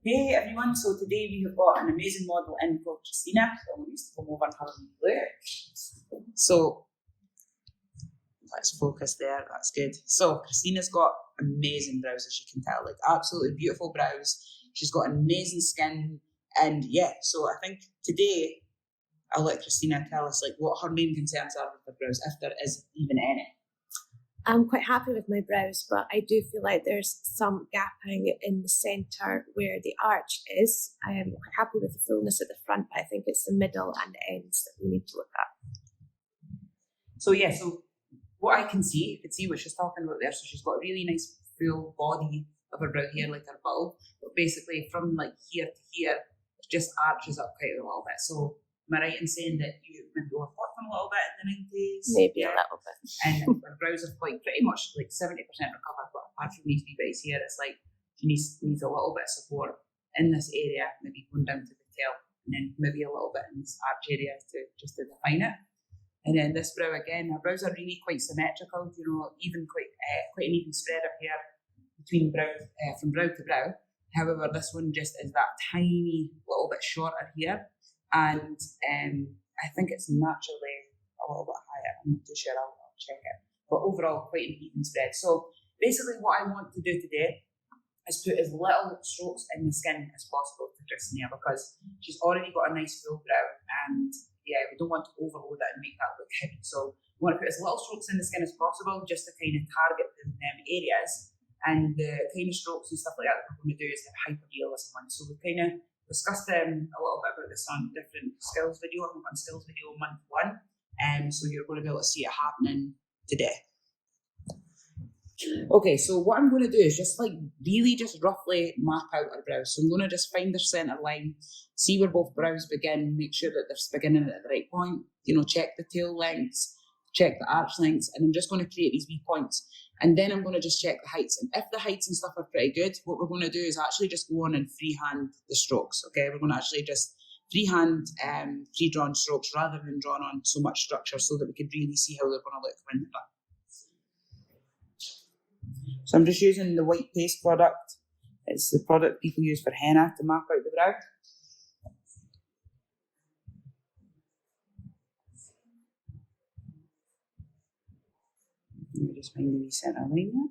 Hey everyone, so today we have got an amazing model in called Christina. So I'm going to come over and have a look. So let's focus there, that's good. So Christina's got amazing brows, as you can tell, like absolutely beautiful brows. She's got amazing skin, and yeah, so I think today I'll let Christina tell us like what her main concerns are with her brows, if there is even any. I'm quite happy with my brows, but I do feel like there's some gapping in the centre where the arch is. I am quite happy with the fullness at the front, but I think it's the middle and the ends that we need to look at. So yeah, so what I can see, you can see what she's talking about there. So she's got a really nice full body of her brow hair, like her bulb, but basically from like here to here, it just arches up quite a little bit. So am I right in saying that you maybe overworked them a little bit in the 90s? Maybe a little bit. And her brows are quite pretty much like 70% recovered, but apart from these wee bits here, it's like she needs a little bit of support in this area, maybe going down to the tail, and then maybe a little bit in this arch area to define it. And then this brow again, her brows are really quite symmetrical, you know, even quite an even spread of hair between brows, from brow to brow. However, this one just is that tiny little bit shorter here, and I think it's naturally a little bit higher. I'm not too sure, I'll check it. But overall, quite an even spread. So basically what I want to do today is put as little strokes in the skin as possible to Christina, because she's already got a nice full brow, and yeah, we don't want to overload it and make that look heavy. So we want to put as little strokes in the skin as possible, just to kind of target them areas. And the kind of strokes and stuff like that we're going to do is the hyperrealism one. So we kind of discussed a little bit about this on different skills video. I've got skills video month 1, so you're going to be able to see it happening today. Okay, so what I'm going to do is just like really just roughly map out our brows. So I'm going to just find their centre line, see where both brows begin, make sure that they're beginning at the right point, you know, check the tail lengths, check the arch lengths, and I'm just going to create these wee points. And then I'm going to just check the heights. And if the heights and stuff are pretty good, what we're going to do is actually just go on and freehand the strokes, okay? We're going to actually just freehand pre-drawn strokes rather than drawn on so much structure, so that we can really see how they're going to look when they're done. So I'm just using the white paste product. It's the product people use for henna to map out the brow. Let me just find the wee centre line there.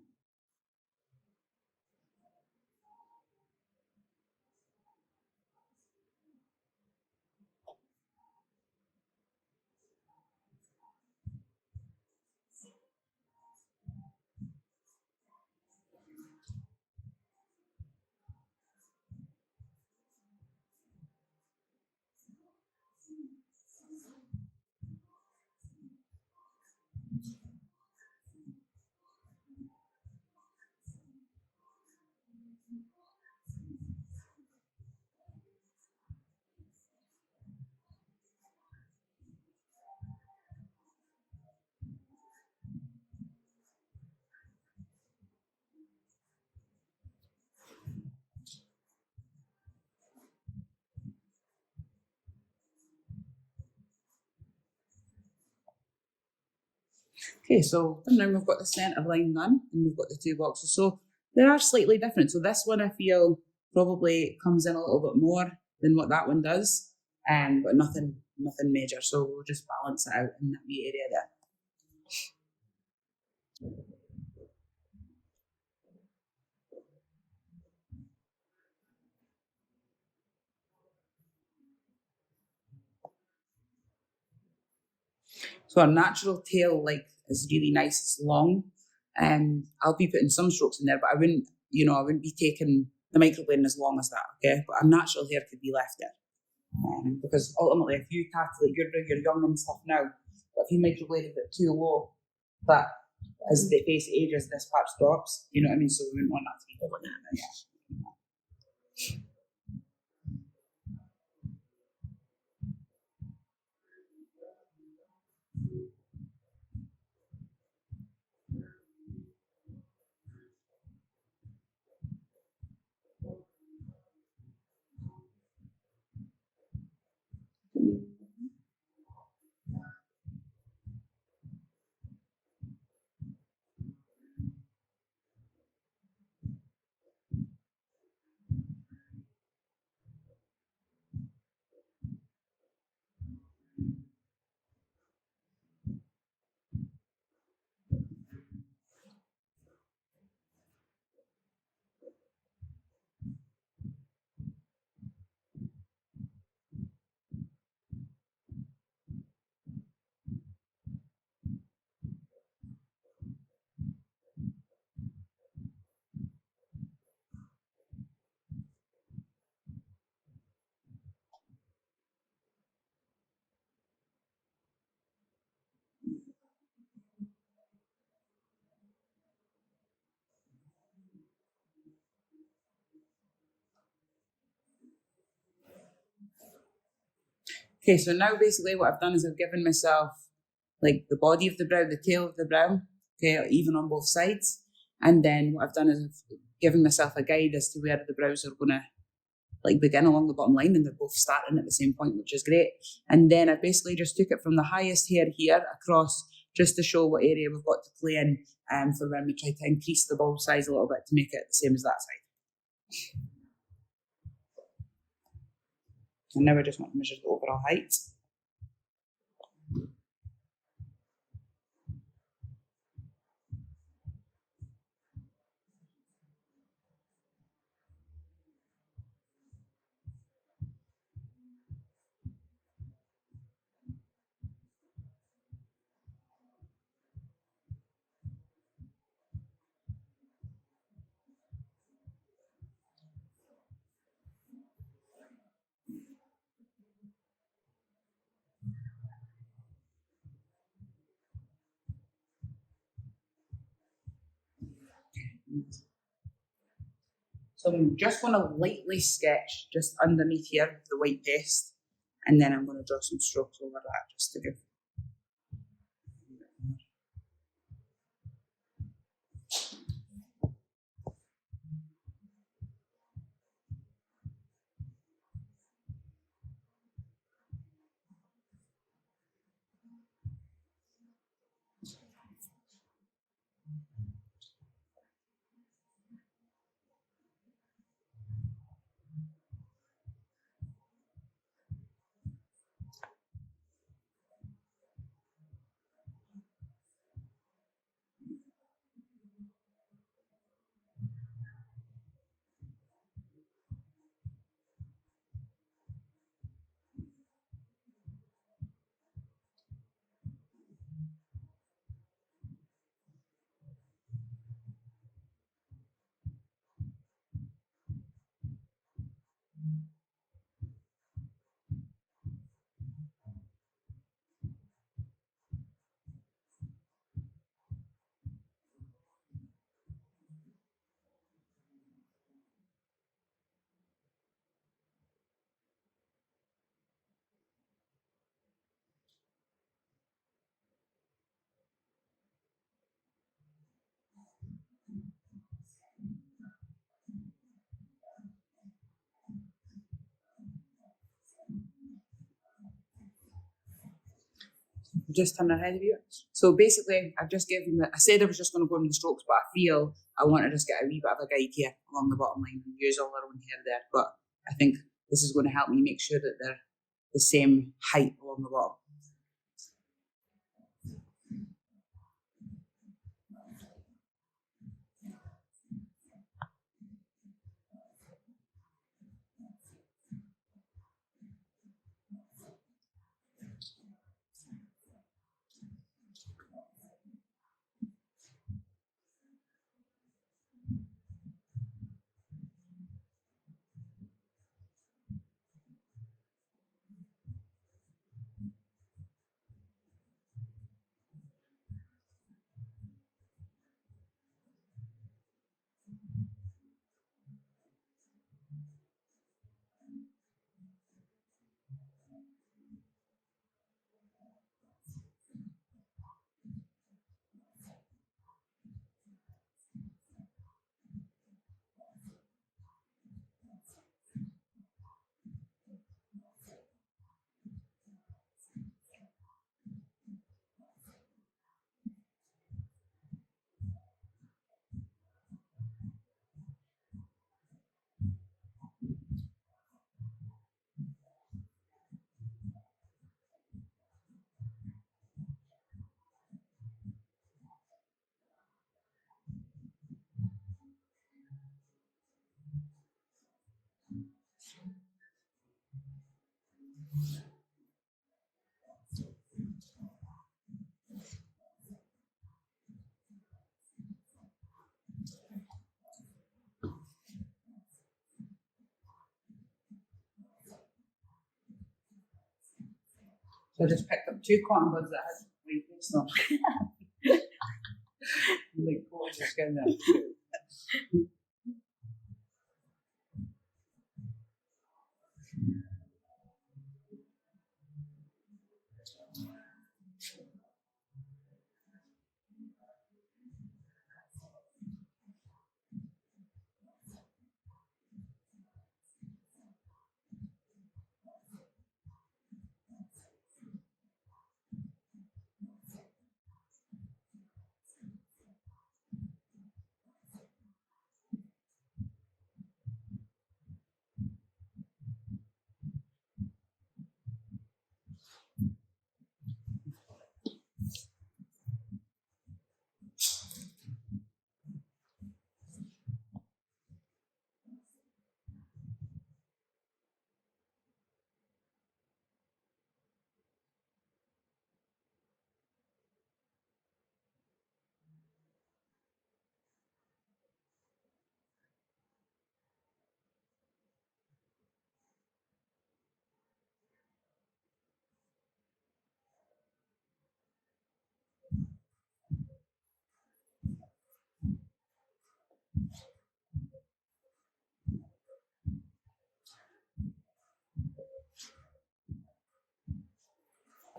Okay, so now we've got the centre line done, and we've got the 2 boxes. So they are slightly different. So this one I feel probably comes in a little bit more than what that one does, but nothing major. So we'll just balance it out in that wee area there. So our natural tail length is really nice, it's long. I'll be putting some strokes in there, but I wouldn't be taking the microblading as long as that, okay? But our natural hair could be left there. Because ultimately, if you calculate you're young and stuff now, but if you microbladed it too low, that as the face ages, this patch drops, you know what I mean? So we wouldn't want that to be going in there, yeah. Okay, so now basically what I've done is I've given myself like the body of the brow, the tail of the brow, okay, even on both sides. And then what I've done is I've given myself a guide as to where the brows are going to like begin along the bottom line, and they're both starting at the same point, which is great. And then I basically just took it from the highest hair here across just to show what area we've got to play in for when we try to increase the ball size a little bit to make it the same as that side. And now I just want to measure the overall height. So I'm just going to lightly sketch just underneath here with the white paste, and then I'm going to draw some strokes over that just to give. Just turn ahead of you. So basically, I've just given I said I was just going to go in the strokes, but I feel I want to just get a wee bit of a guide here along the bottom line and use all our own hair there. But I think this is going to help me make sure that they're the same height along the bottom. So I just picked up 2 cotton buds that had white paste on. Like gorgeous skin there.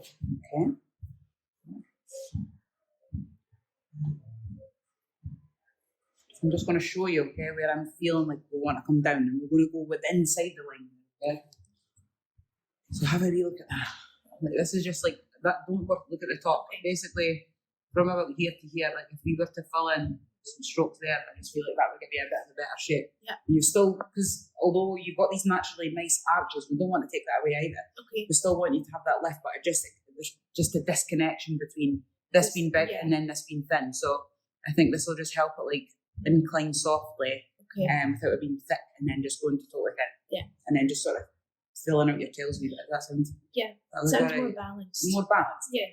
Okay. I'm just going to show you, okay, where I'm feeling like we want to come down, and we're going to go with inside the line, okay? So have a wee look at that. Like, this is just like that. Don't look at the top. Basically, from about here to here, like if we were to fill in some strokes there, I just feel like that would give you a bit of a better shape. Yeah. And you still, because although you've got these naturally nice arches, we don't want to take that away either. Okay. We still want you to have that lift, but there's just a disconnection between this being big and then this being thin. So I think this will just help it like incline softly, without it being thick, and then just going to totally thin. Yeah. And then just sort of filling out your tails a wee bit. That sounds sounds more balanced. More balanced. Yeah.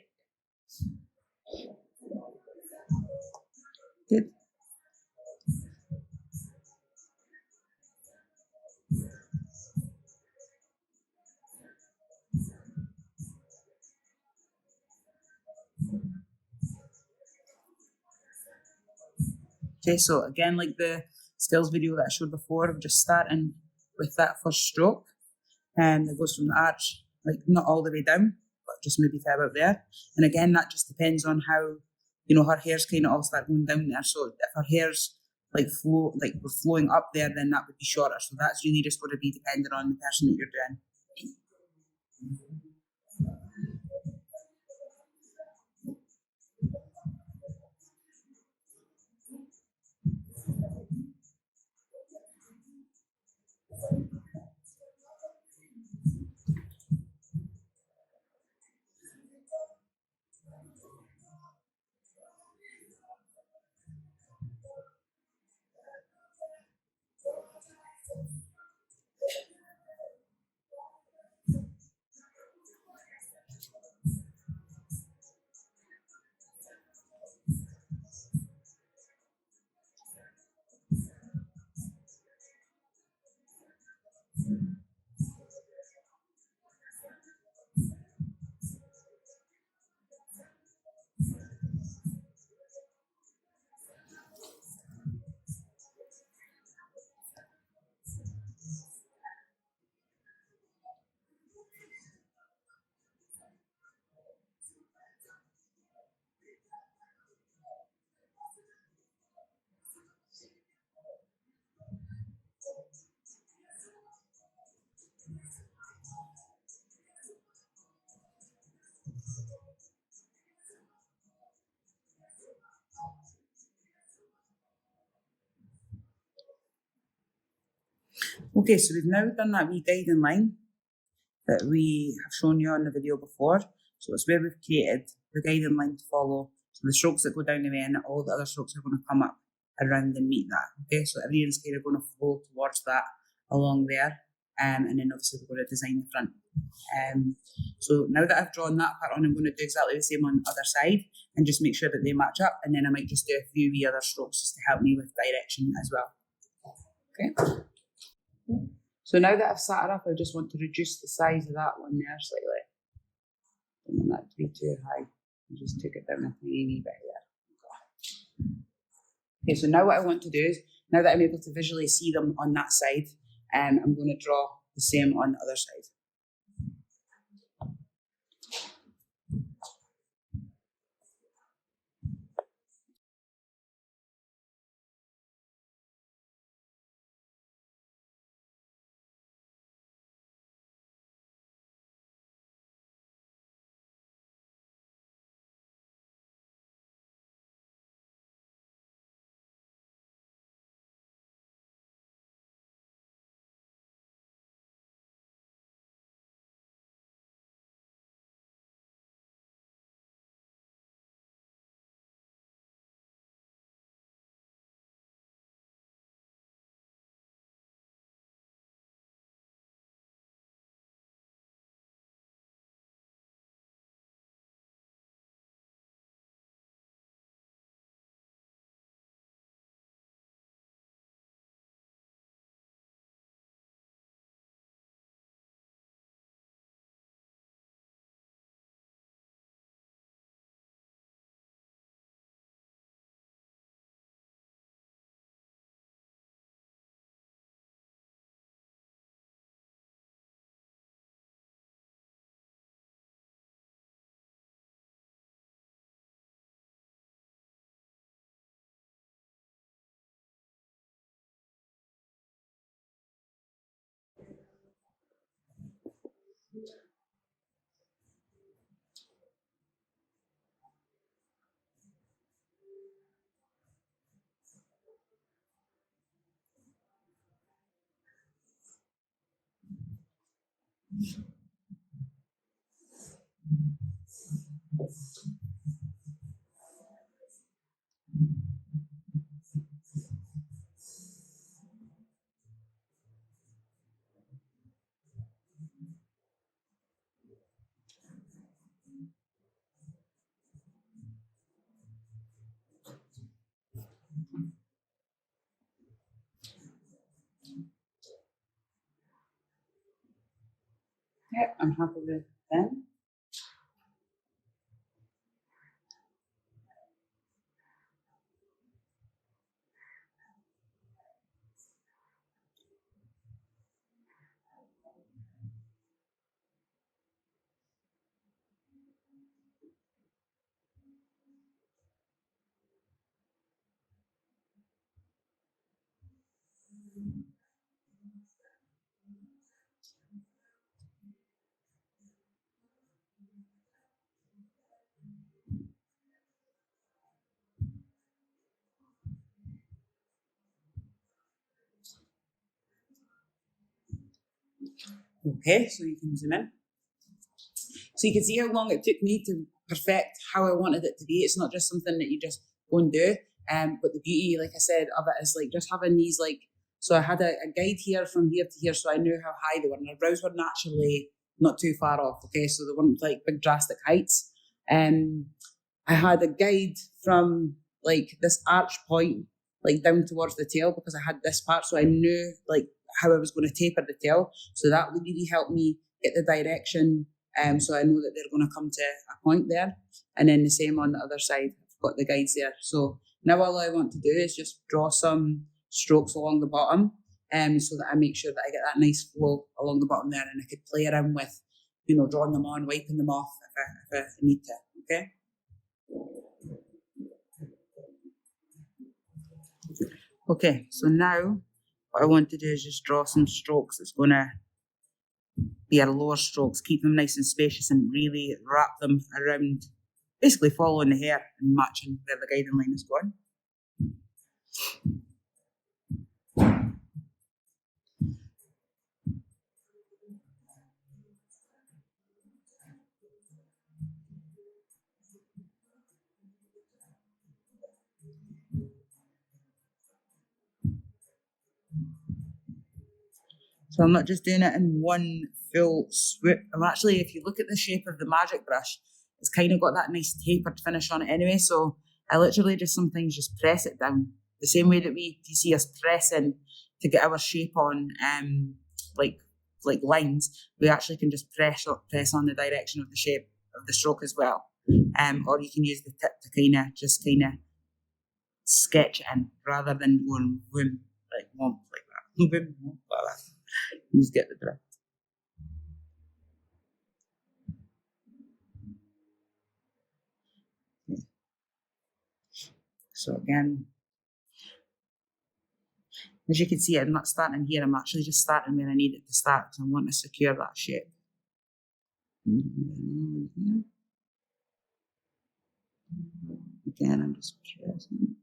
Good. Okay, so again, like the skills video that I showed before, of just starting with that first stroke, and it goes from the arch, like not all the way down, but just maybe to about there. And again, that just depends on how, her hair's kind of all start going down there. So if her hair's like we're flowing up there, then that would be shorter. So that's really just going to be dependent on the person that you're doing. Okay, so we've now done that wee guiding line that we have shown you on the video before. So it's where we've created the guiding line to follow. So the strokes that go down the way and all the other strokes are going to come up around and meet that. Okay, so everyone's kind of going to flow towards that along there. And then obviously we're going to design the front. So now that I've drawn that part on, I'm going to do exactly the same on the other side and just make sure that they match up. And then I might just do a few wee other strokes just to help me with direction as well. Okay. So now that I've sat her up, I just want to reduce the size of that one there slightly. Don't want that to be too high. I just took it down a tiny bit there. Okay, so now what I want to do is, now that I'm able to visually see them on that side, I'm going to draw the same on the other side. Yeah, I'm happy with them. Okay, so you can zoom in. So you can see how long it took me to perfect how I wanted it to be. It's not just something that you just go and do. But the beauty, like I said, of it is like just having these like, so I had a guide here from here to here, so I knew how high they were. And my brows were naturally not too far off, okay? So they weren't like big drastic heights. I had a guide from like this arch point, like down towards the tail, because I had this part, so I knew like how I was going to taper the tail. So that really helped me get the direction. So I know that they're going to come to a point there. And then the same on the other side, I've got the guides there. So now all I want to do is just draw some strokes along the bottom, so that I make sure that I get that nice flow along the bottom there, and I could play around with, drawing them on, wiping them off if I need to, okay? Okay, so now what I want to do is just draw some strokes that's going to be our lower strokes, keep them nice and spacious and really wrap them around, basically following the hair and matching where the guiding line is going. So I'm not just doing it in one full swoop. I'm actually, if you look at the shape of the magic brush, it's kind of got that nice tapered finish on it anyway. So I literally just sometimes just press it down. The same way that you see us pressing to get our shape on, like lines, we actually can just press on the direction of the shape of the stroke as well. Or you can use the tip to kind of sketch it in rather than going boom, like womp, like that. Boom, womp, like that. You just get the drift. Okay. So again, as you can see, I'm not starting here. I'm actually just starting where I need it to start because I want to secure that shape. Again, I'm just pressing.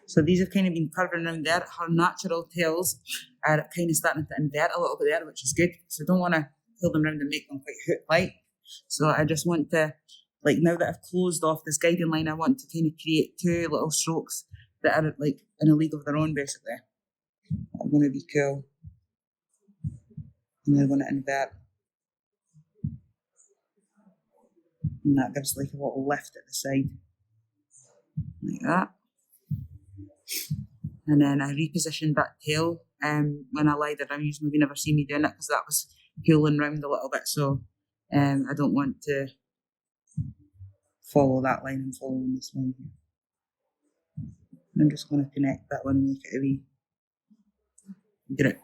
So these have kind of been curving around there. Her natural tails are kind of starting to invert a little bit there, which is good. So I don't want to pull them around and make them quite hook-like. So I just want to, like now that I've closed off this guiding line, I want to kind of create two little strokes that are like in a league of their own, basically. Are going to be cool. And they're going to invert. And that gives like a little lift at the side. Like that. And then I repositioned that tail when I lied around. You've maybe never seen me doing it because that was pulling round a little bit. So I don't want to follow that line and following this line here. I'm just going to connect that one, make it a wee grip.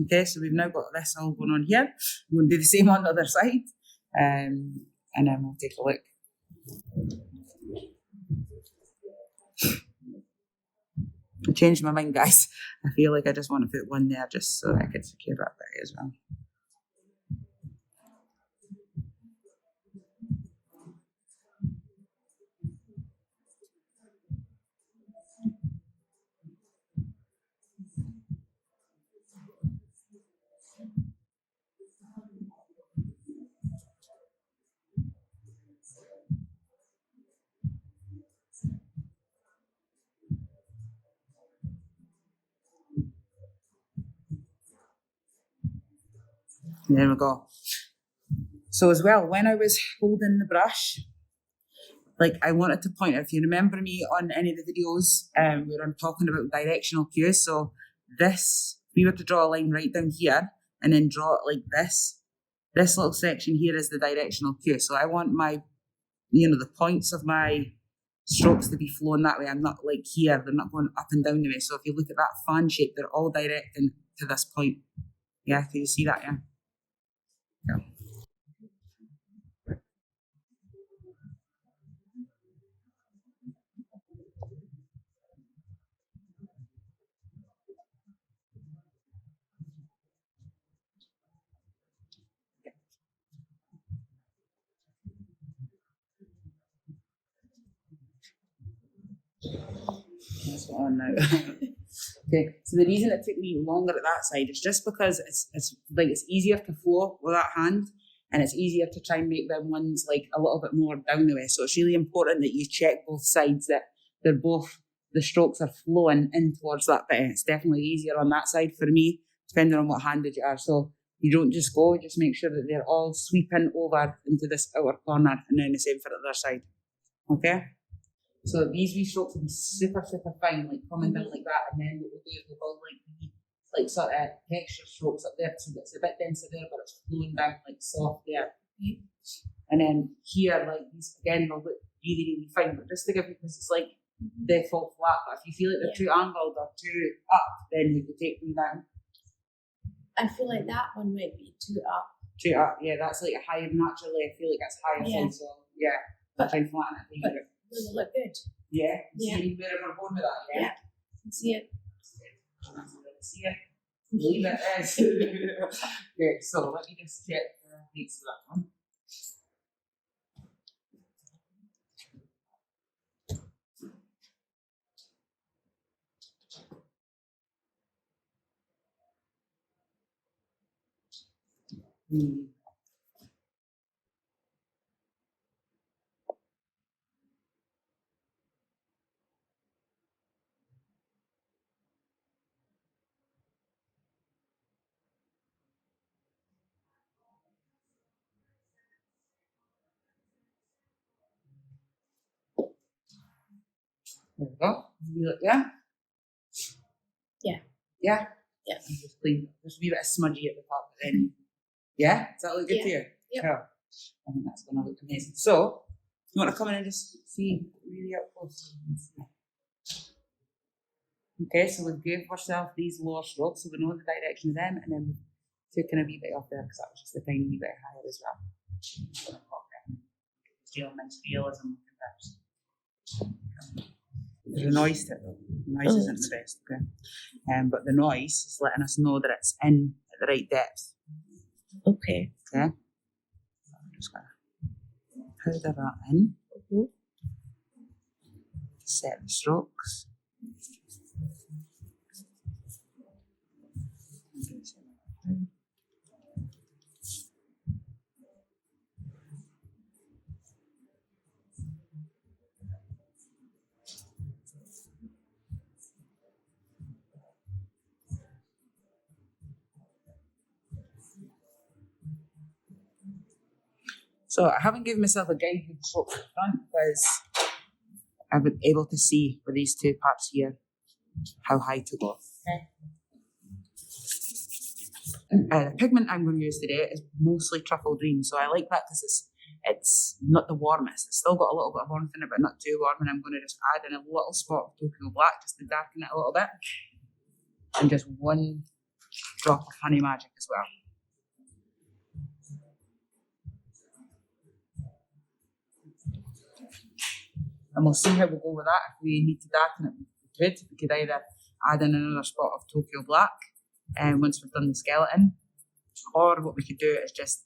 Okay, so we've now got this all going on here. I'm going to do the same on the other side, and then we'll take a look. I changed my mind, guys. I feel like I just want to put one there just so that I could secure that bit as well. And there we go. So as well, when I was holding the brush, like I wanted to point out, if you remember me on any of the videos where I'm talking about directional cues, so this, if we were to draw a line right down here and then draw it like this little section here is the directional cue. So I want my, the points of my strokes to be flowing that way. I'm not like here, they're not going up and down the way. So if you look at that fan shape, they're all directing to this point. Yeah, can you see that? Yeah. Yeah. That's what on now. Okay, so the reason it took me longer at that side is just because it's easier to flow with that hand, and it's easier to try and make them ones like a little bit more down the way. So it's really important that you check both sides, that the strokes are flowing in towards that bit. It's definitely easier on that side for me, depending on what handed you are. So you don't just go, just make sure that they're all sweeping over into this outer corner, and then the same for the other side. Okay? So these wee strokes will be super, super fine, like coming down like that, and then what we'll do is we'll build like sort of texture strokes up there, so it's a bit denser there, but it's flowing down like soft there. Okay. And then here, like these again, they'll look really, really fine, but just to give you, because it's like they fall flat, but if you feel like they're too angled or too up, then you can take them down. I feel like that one might be too up. Too up, yeah, that's like a higher, naturally, I feel like that's higher side, so yeah, but try and flatten it a little bit. Does it look good? Yeah. See where we're going with that, yeah? Yeah. I can see it. See it. Leave it as. Okay, so let me just check the dates of that one. There we go. Yeah? Yeah. Yeah? Yeah. Just clean. There's a wee bit of smudgy at the top, but then, yeah? Does that look good to you? Yep. Cool. I think that's going to look amazing. So, you want to come in and just see really up close? Okay, so we've gave ourselves these lower strokes, so we know the direction of them, and then we've taken a wee bit off there because that was just a tiny wee bit higher as well. Nice realism. There's a noise to it though. The noise isn't the best, okay? But the noise is letting us know that it's in at the right depth. Okay. Okay? So I'm just going to powder that in. Mm-hmm. Set the strokes. So I haven't given myself a guided stroke at the front because I've been able to see with these two parts here how high to go. Okay. The pigment I'm going to use today is mostly truffle green, so I like that because it's not the warmest. It's still got a little bit of warmth in it, but not too warm. And I'm going to just add in a little spot of Tokyo Black just to darken it a little bit. And just one drop of Honey Magic as well. And we'll see how we go with that. If we need to darken it, we could either add in another spot of Tokyo Black once we've done the skeleton. Or what we could do is just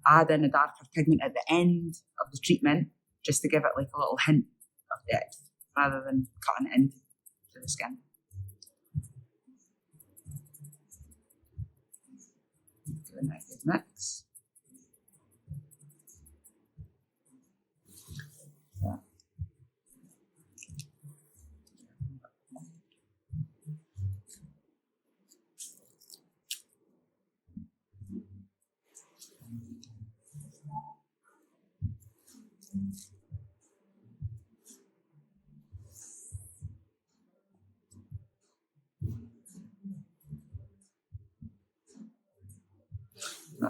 add in a darker pigment at the end of the treatment, just to give it like a little hint of depth, rather than cutting it into the skin. Give it a good mix.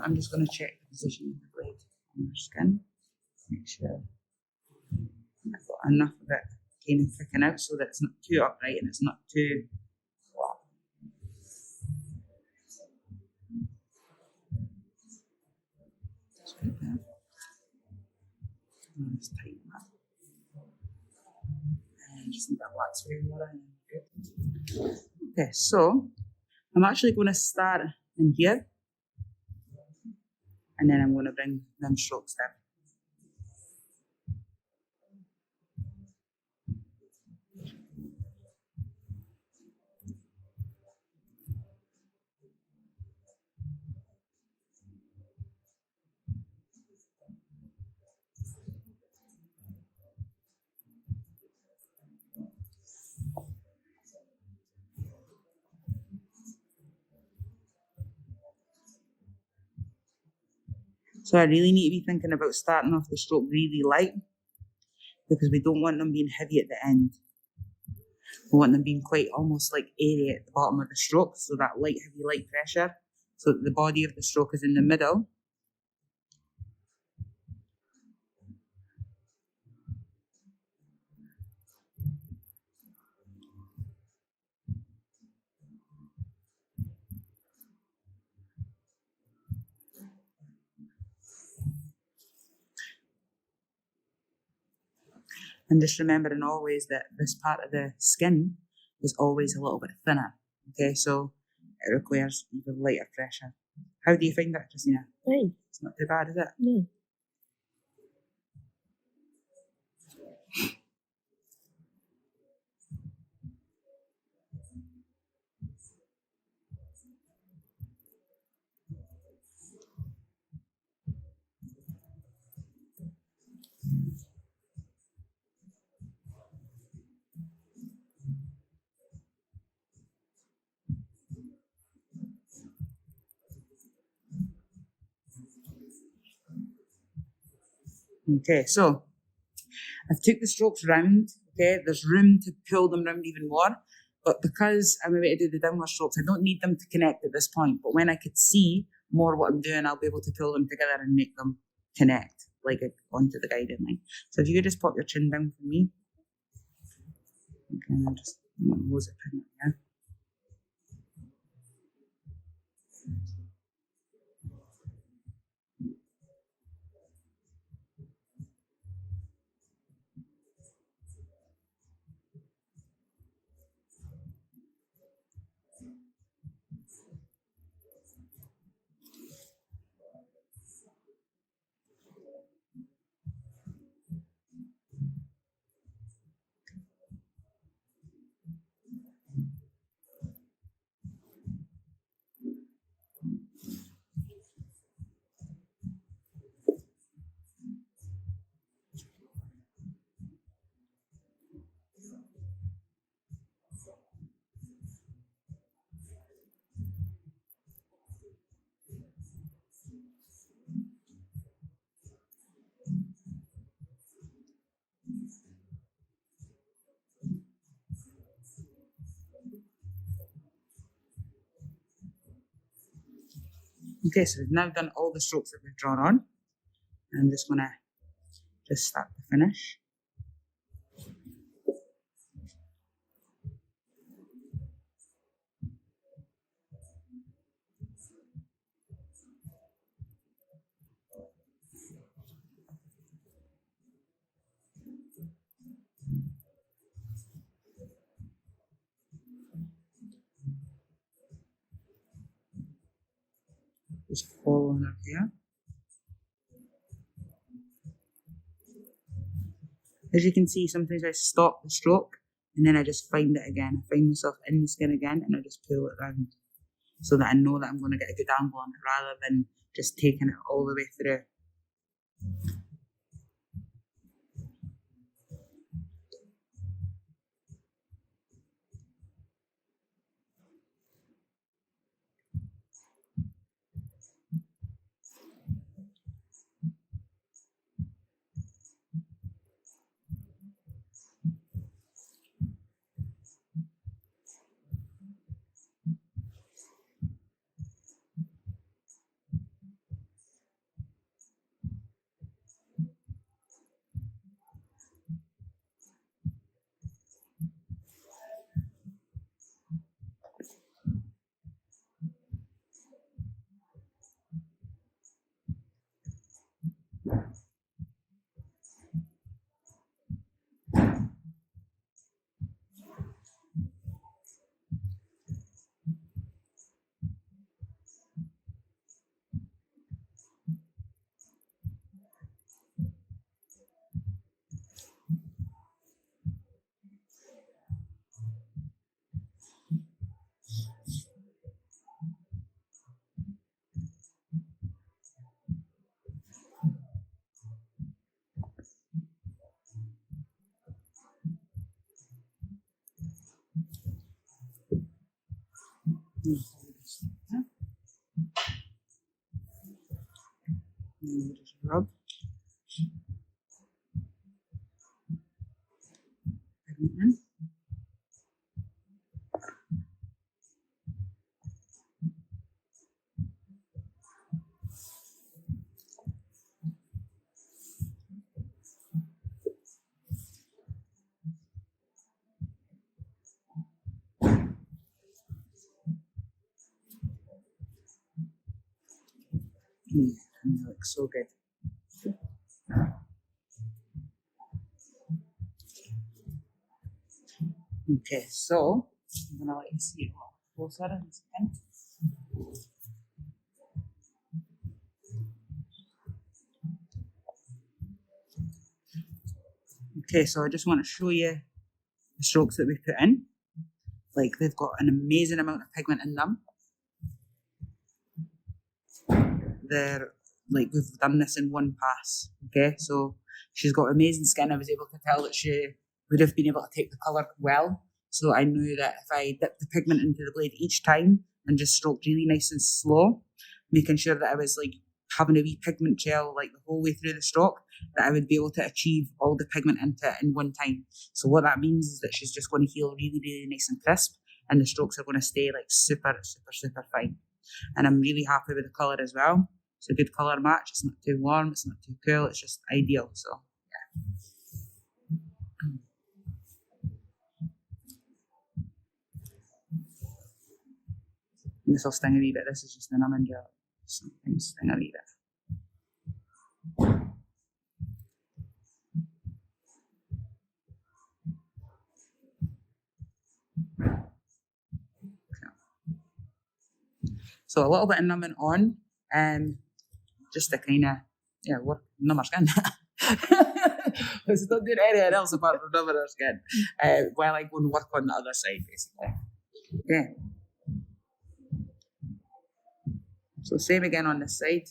I'm just going to check the position of the blade on your skin. Make sure I've got enough of it kind of kicking out so that it's not too upright and it's not too flat. Just right there. And just tighten that. And just need that black spray water and good. Okay, so I'm actually going to start in here. And then I'm going to bring them strokes down. So I really need to be thinking about starting off the stroke really light, because we don't want them being heavy at the end. We want them being quite almost like airy at the bottom of the stroke, so that heavy light pressure, so that the body of the stroke is in the middle. And just remembering always that this part of the skin is always a little bit thinner. Okay, so it requires even lighter pressure. How do you find that, Christina? Fine. It's not too bad, is it? No. Okay, so I've took the strokes round. Okay, there's room to pull them round even more, but because I'm about to do the downward strokes, I don't need them to connect at this point. But when I could see more what I'm doing, I'll be able to pull them together and make them connect like onto the guiding line. So if you could just pop your chin down for me. Okay, and I'll just lose it pin here. Okay, so we've now done all the strokes that we've drawn on. I'm just going to just start to finish. Just following her here. As you can see, sometimes I stop the stroke and then I just find it again. I find myself in the skin again and I just pull it around so that I know that I'm going to get a good angle on it rather than just taking it all the way through. And just rub. In. And it looks so good. Okay, so I'm gonna let you see it all closer in a second. Okay, so I just want to show you the strokes that we put in. Like, they've got an amazing amount of pigment in them. They're like, we've done this in one pass. Okay, so she's got amazing skin. I was able to tell that she would have been able to take the colour well. So I knew that if I dipped the pigment into the blade each time and just stroked really nice and slow, making sure that I was like having a wee pigment gel like the whole way through the stroke, that I would be able to achieve all the pigment into it in one time. So what that means is that she's just going to heal really, really nice and crisp, and the strokes are going to stay like super, super, super fine. And I'm really happy with the colour as well. It's a good colour match. It's not too warm, it's not too cool, it's just ideal. So yeah. And this will sting a wee bit. This is just the numbing gel. Sometimes sting a wee bit. So a little bit of numbing on, just to kind of work numb her skin. It's not doing anything else apart from numbing her skin, while I go and work on the other side, basically. Okay. So same again on this side.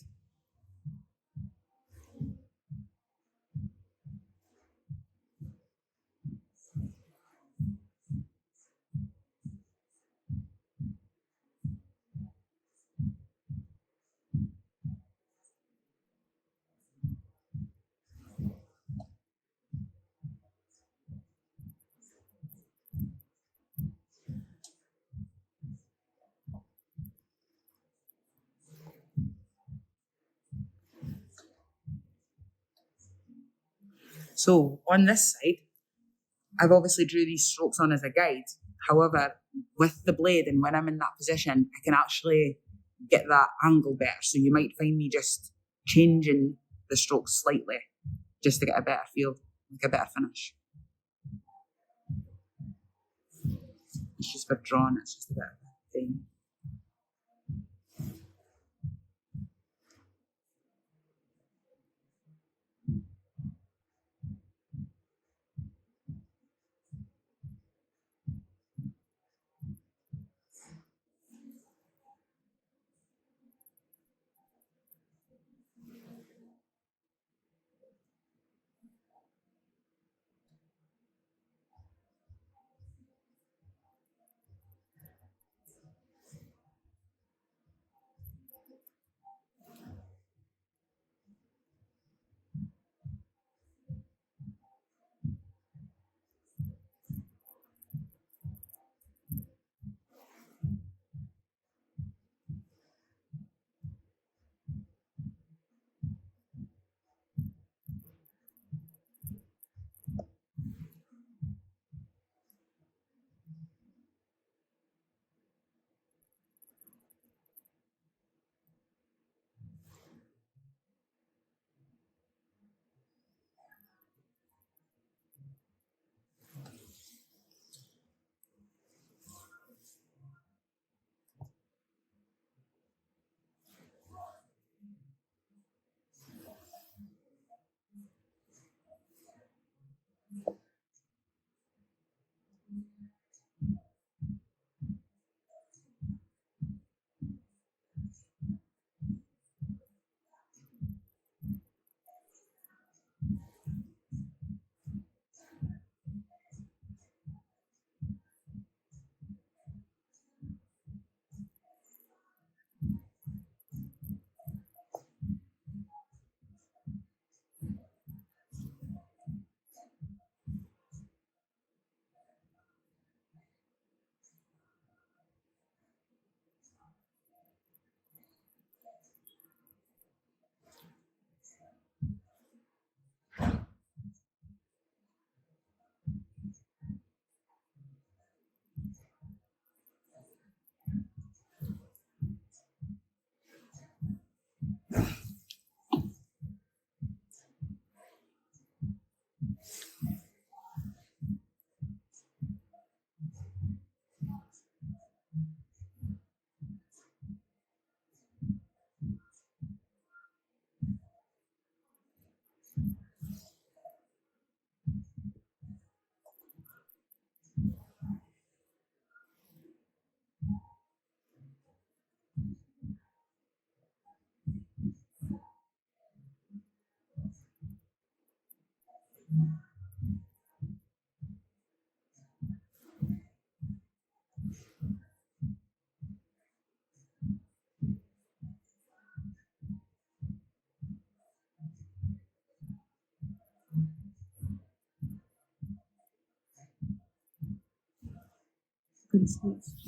So on this side, I've obviously drew these strokes on as a guide. However, with the blade and when I'm in that position, I can actually get that angle better. So you might find me just changing the strokes slightly just to get a better feel, like a better finish. It's just for drawing, it's just a bit of a thing.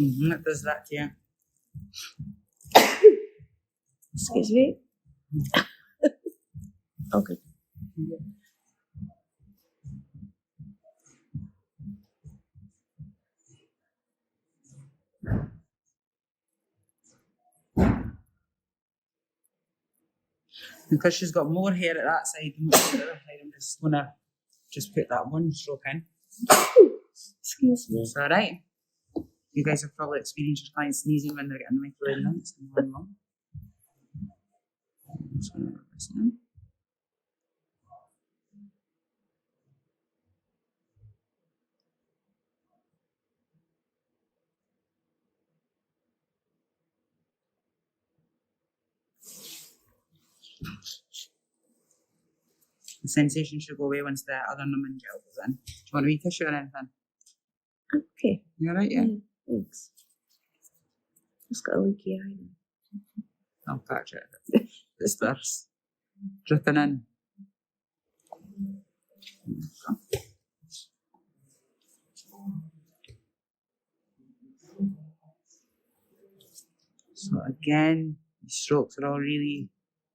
It does that, yeah. Excuse me. Okay. Because she's got more hair at that side than what the other side, I'm just gonna put that one stroke in. Excuse me. It's all right. You guys have probably experienced your clients sneezing when they're getting the microblading done. It's normal. Just gonna rub this in. The sensation should go away once the other numbing gel goes in. Do you want a wee tissue or anything? Okay. You alright, yeah? Thanks. Just got a leaky eye now. I'll patch it. It starts dripping in. So again, the strokes are all really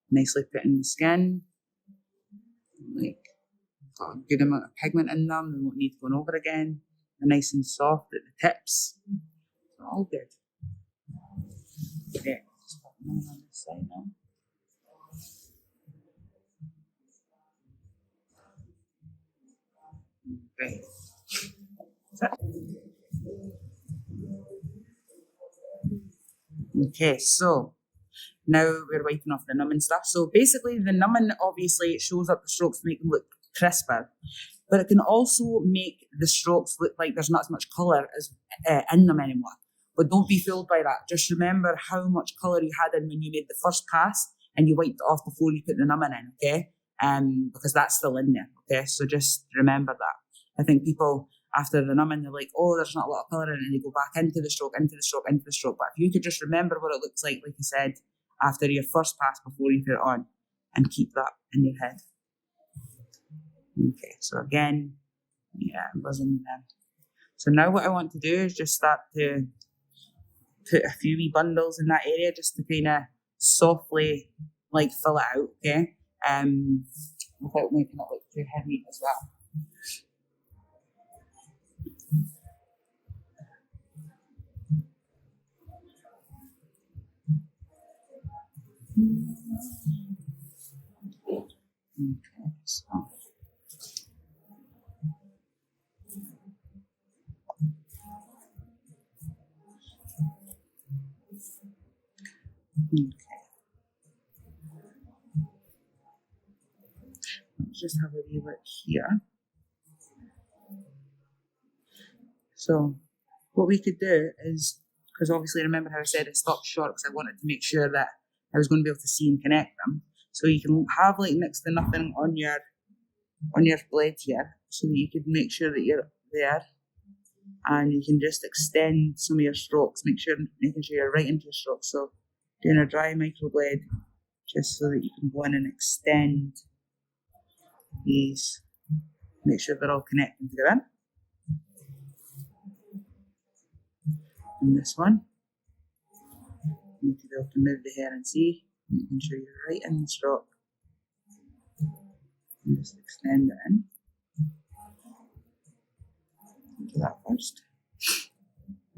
nicely put in the skin. Like got a good amount of pigment in them. They won't need going over again. They're nice and soft at the tips. All good. Okay, just put them on this side now. Okay. Okay, so now we're wiping off the numbing stuff. So basically the numbing, obviously, it shows up the strokes to make them look crisper, but it can also make the strokes look like there's not as much colour as in them anymore. But don't be fooled by that. Just remember how much colour you had in when you made the first pass and you wiped it off before you put the numbing in, okay? Because that's still in there, okay? So just remember that. I think people, after the numbing, they're like, oh, there's not a lot of colour in it, and they go back into the stroke, into the stroke, into the stroke. But if you could just remember what it looks like I said, after your first pass before you put it on, and keep that in your head. Okay, so again, yeah, I'm buzzing them. So now what I want to do is just start to put a few wee bundles in that area just to kind of softly like fill it out, okay? Without making it look too heavy as well. Okay, so. Okay. Let's just have a wee look here. So what we could do is, because obviously remember how I said it stopped short because I wanted to make sure that I was going to be able to see and connect them. So you can have like next to nothing on your blade here, so that you could make sure that you're there, and you can just extend some of your strokes, making sure you're right into your strokes. So doing a dry microblade just so that you can go in and extend these, make sure they're all connecting together. And this one, you need to be able to move the hair and see, making sure you're right in the stroke. And just extend it in. Do that first.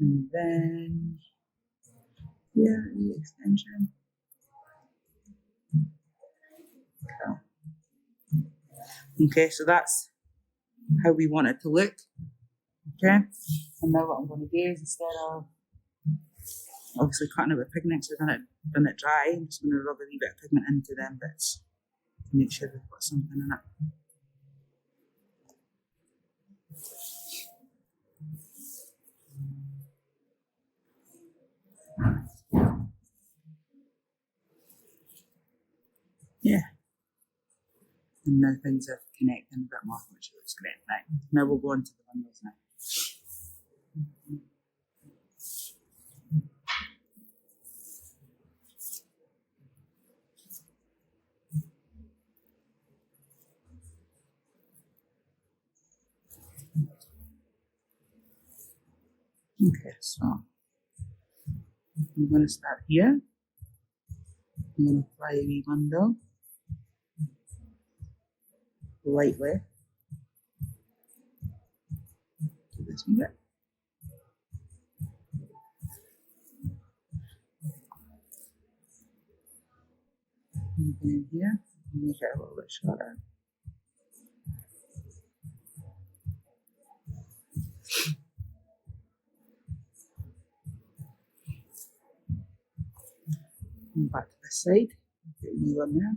And then, yeah, the extension. Okay, so that's how we want it to look. Okay, and now what I'm going to do is, instead of obviously cutting it with pigment, so I've done it dry, I'm just going to rub a wee bit of pigment into them bits to make sure they've got something in it. Yeah. And now things are connecting a bit more, which looks great. Right. Now we'll go on to the bundles now. Okay, so I'm going to start here. I'm going to apply a wee bundle lightly to this wee bit. And then here, make it a little bit shorter. And back to this side, put a new one there.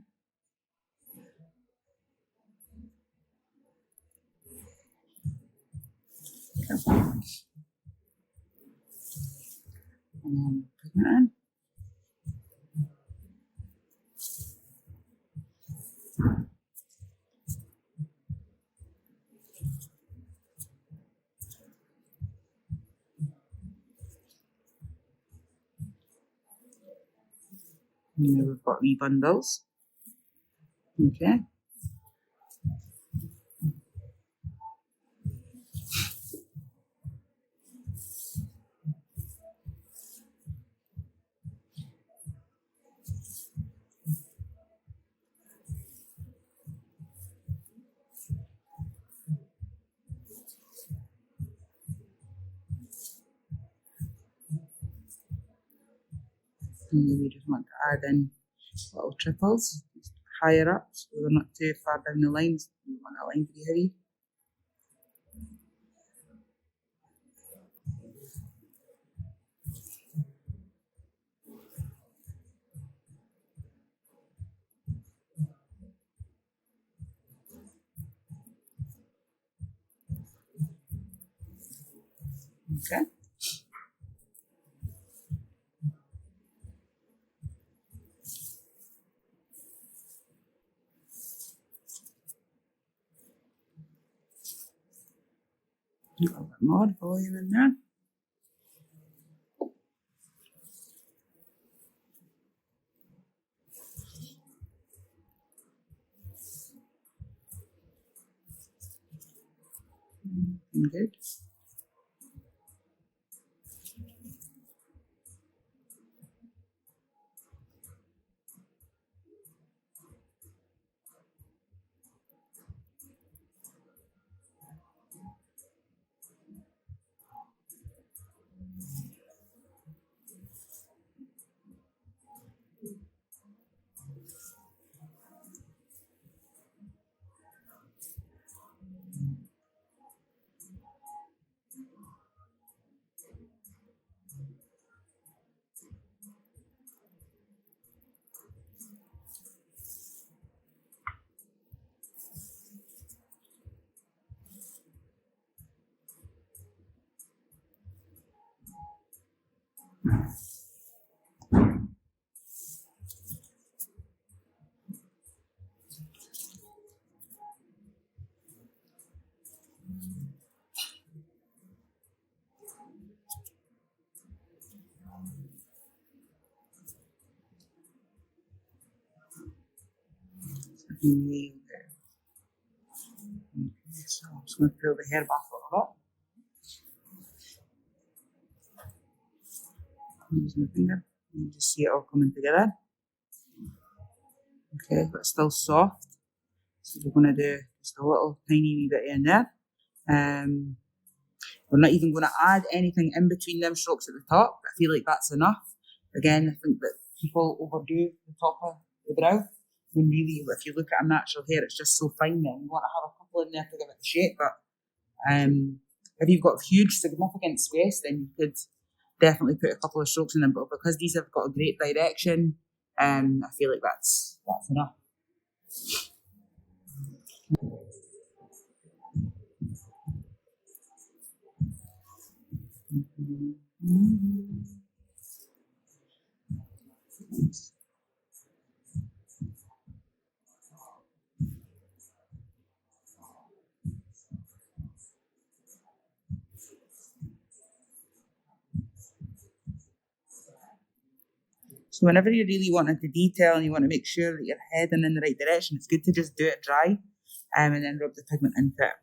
Okay. And then put that in. And then we've got wee bundles. Okay. And then we just want to add in little triples higher up, so they're not too far down the lines. We want that line to be heavy. Okay. A little bit more volume in there. Good. Okay, so I'm just going to pull the hair back a little bit. Use my finger. You just see it all coming together. Okay, but it's still soft. So we're going to do just a little tiny wee bit in there. We're not even going to add anything in between them strokes at the top. I feel like that's enough. Again, I think that people overdo the top of the brow. When really, if you look at a natural hair, it's just so fine then. You want to have a couple in there to give it the shape, but if you've got huge, significant space, then you could definitely put a couple of strokes in them. But because these have got a great direction, I feel like that's enough. So whenever you're really wanting to detail and you want to make sure that you're heading in the right direction, it's good to just do it dry and then rub the pigment into it.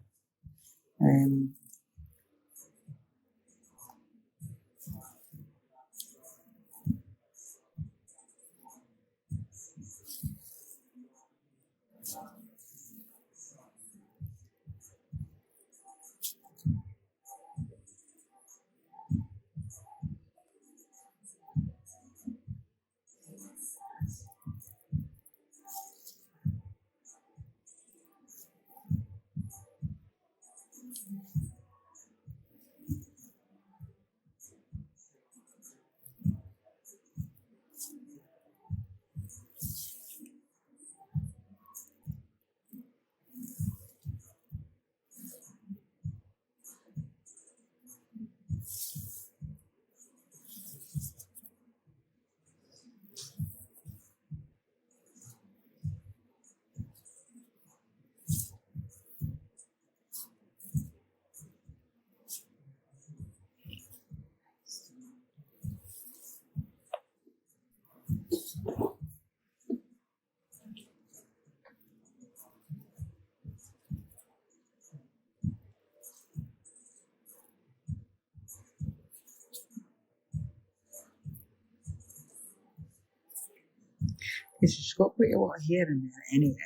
Because she's got quite a lot of hair in there anyway.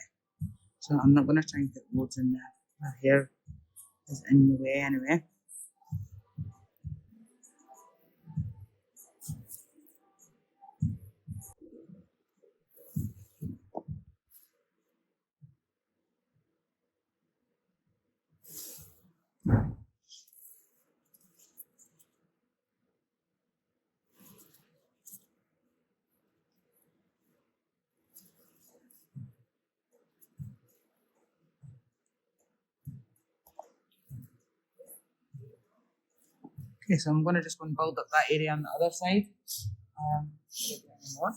So I'm not going to try and put loads in there. Her hair is in the way anyway. Okay, so I'm going to just go and build up that area on the other side. More.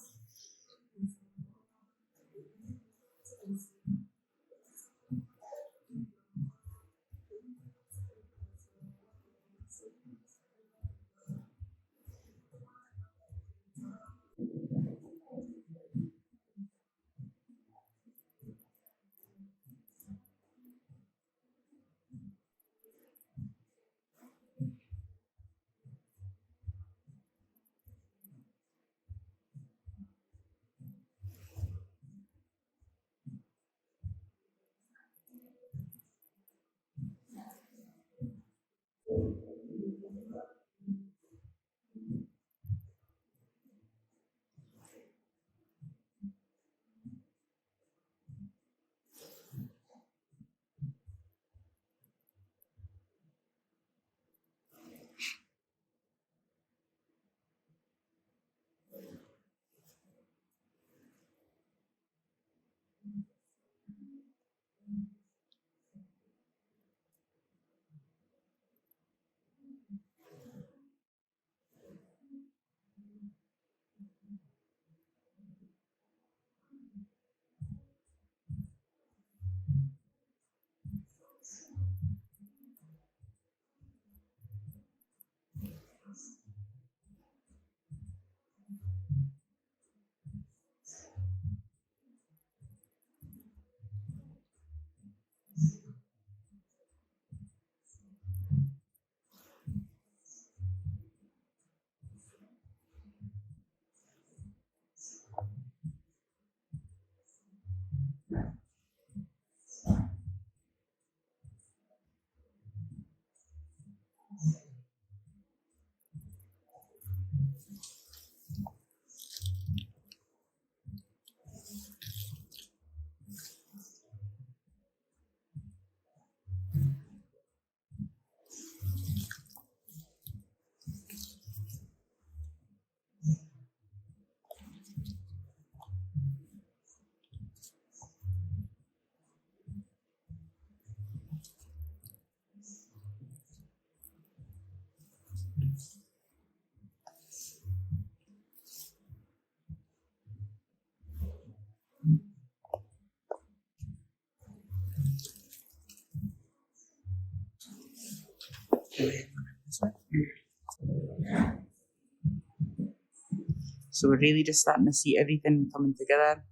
So we're really just starting to see everything coming together.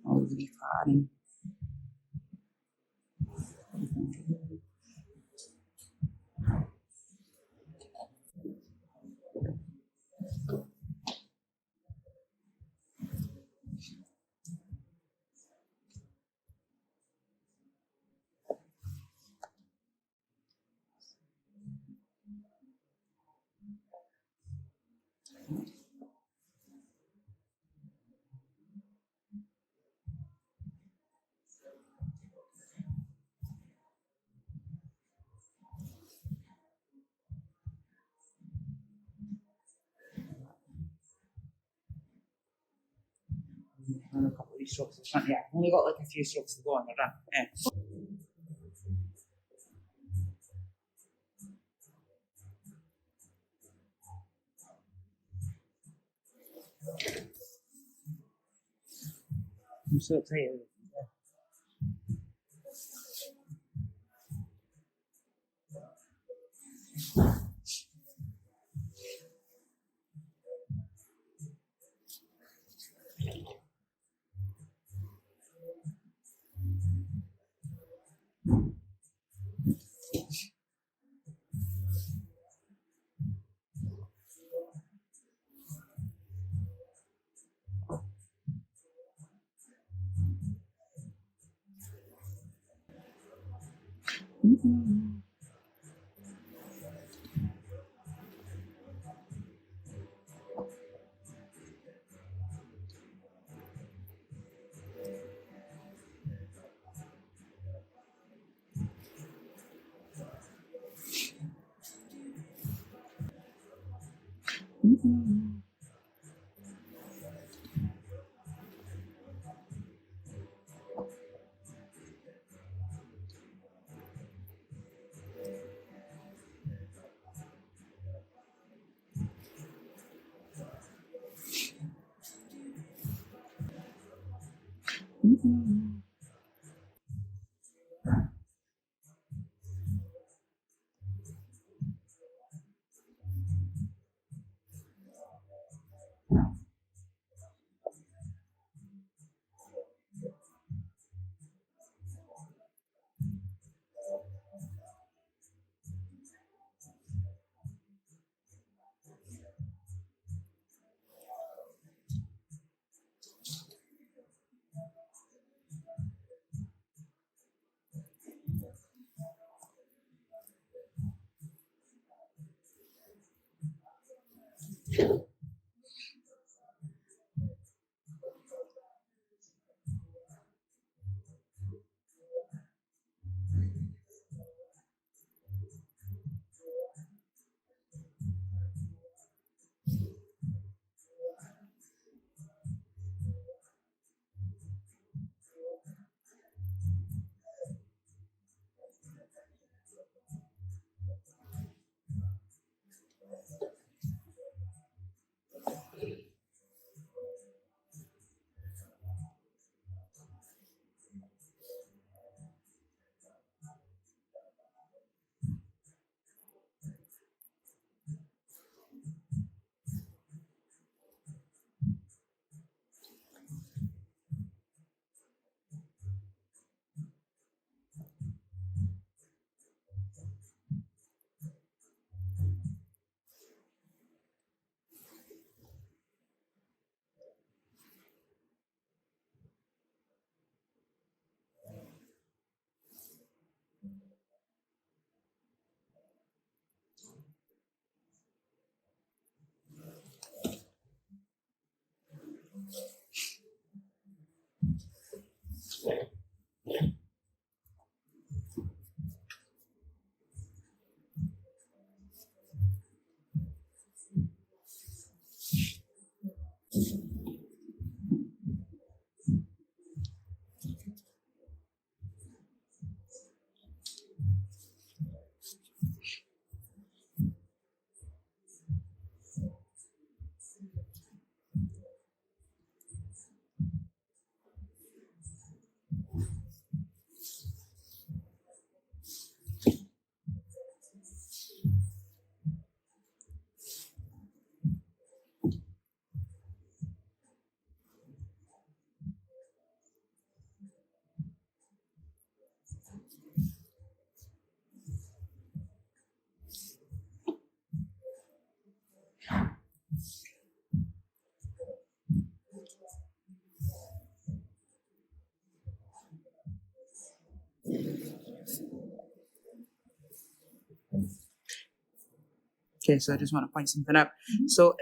All the replanning. And a couple of these strokes at the front. Yeah, I've only got like a few strokes to go on the run. Yeah. I'm so excited. Okay, so I just want to point something out. So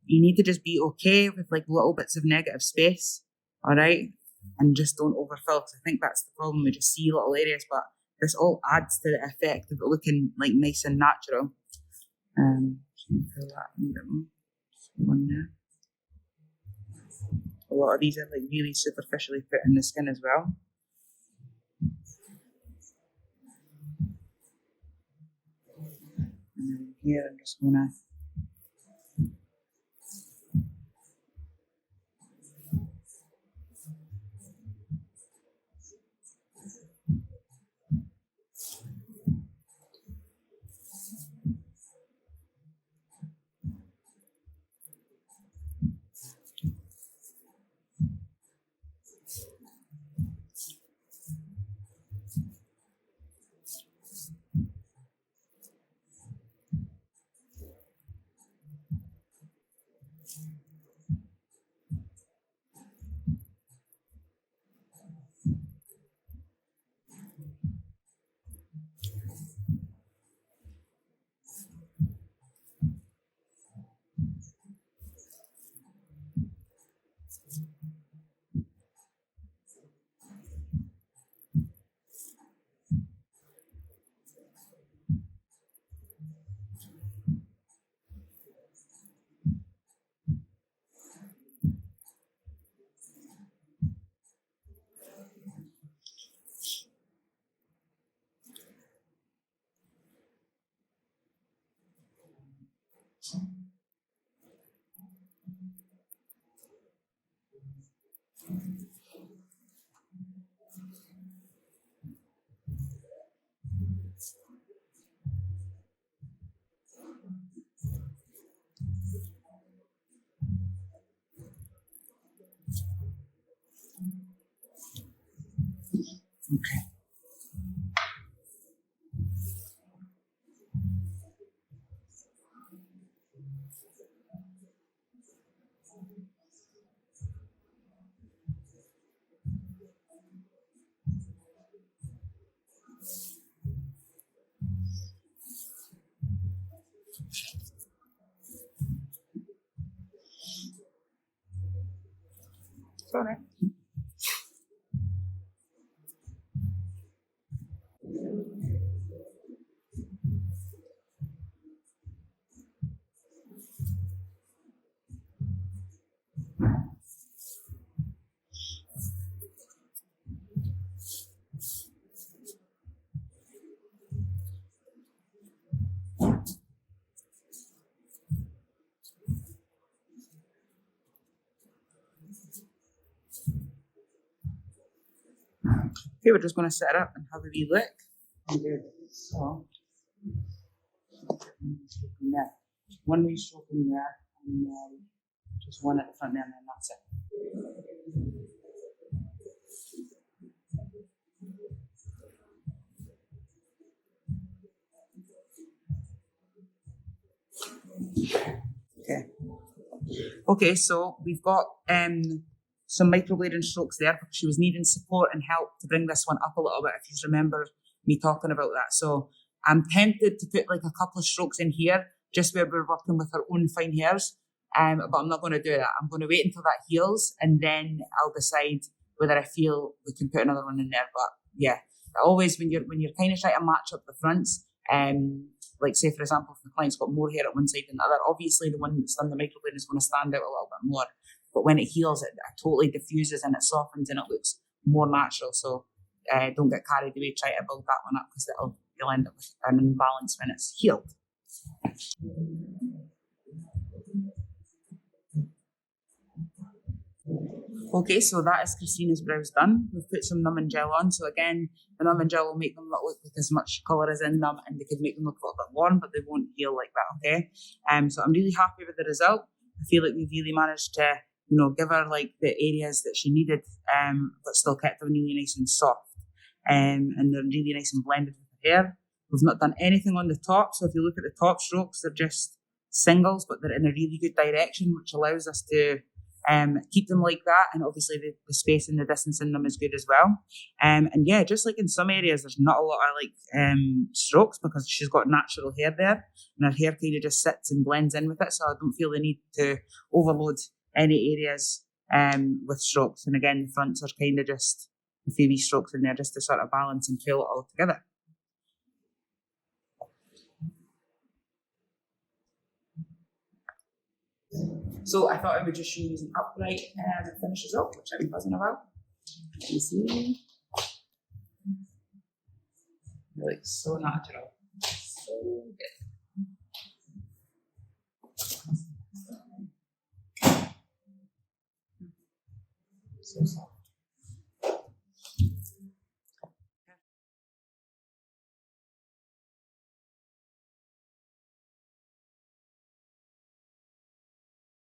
you need to just be okay with like little bits of negative space, all right? And just don't overfill. I think that's the problem. We just see little areas, but this all adds to the effect of it looking like nice and natural. Fill that in there. One there. A lot of these are like really superficially put in the skin as well. And then here I'm just gonna Sorry. Okay, we're just going to set it up and have a wee look. So, one wee stroke in there, and then just one at the front there, and then that's it. Okay, so we've got some microblading strokes there because she was needing support and help to bring this one up a little bit, if you remember me talking about that. So I'm tempted to put like a couple of strokes in here, just where we're working with our own fine hairs, but I'm not going to do that. I'm going to wait until that heals, and then I'll decide whether I feel we can put another one in there. But yeah, always when you're kind of trying to match up the fronts, like say for example, if the client's got more hair at one side than the other, obviously the one that's done the microblading is going to stand out a little bit more. But when it heals, it totally diffuses and it softens and it looks more natural. So don't get carried away trying to build that one up, because you'll end up with an imbalance when it's healed. Okay, so that is Christina's brows done. We've put some numbing gel on. So again, the numbing gel will make them not look like as much colour as in them, and they could make them look a little bit warm, but they won't heal like that, okay? So I'm really happy with the result. I feel like we've really managed to, give her like the areas that she needed, but still kept them really nice and soft. And they're really nice and blended with the hair. We've not done anything on the top. So if you look at the top strokes, they're just singles, but they're in a really good direction, which allows us to keep them like that. And obviously the space and the distance in them is good as well. And yeah, just like in some areas, there's not a lot of strokes because she's got natural hair there, and her hair kind of just sits and blends in with it. So I don't feel the need to overload any areas with strokes. And again, the fronts are kind of just a few wee strokes in there just to sort of balance and fill it all together. So I thought I would just show you an upright finish result, which I'm buzzing about. Let me see. It looks so natural. So good.